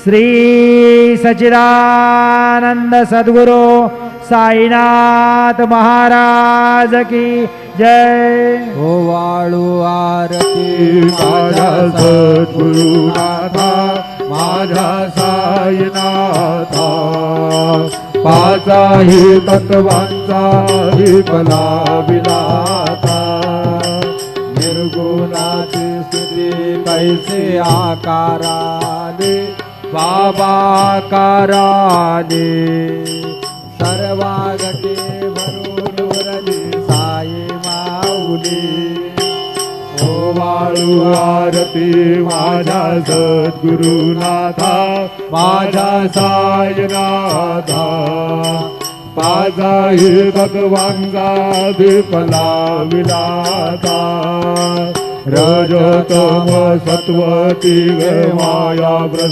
श्री सच्चिदानंद सद्गुरु साईनाथ महाराज की जय। ओ वाळू आरती माझ्या सद्गुरुनाथा माझ्या साईनाथा पाचाही तत्वांचा विपला विलाता निर्गुणाची स्थिती कैसे आकाराने बाबा आकाराने सर्वागते भरून उरली साई माऊली। ओ वाळू आरती माझ्या सद्गुरुनाथा माझ्या साईनाथा पाचाही तत्वांचा विपला विलाता रजतम सत्व तिघ माया ब्रज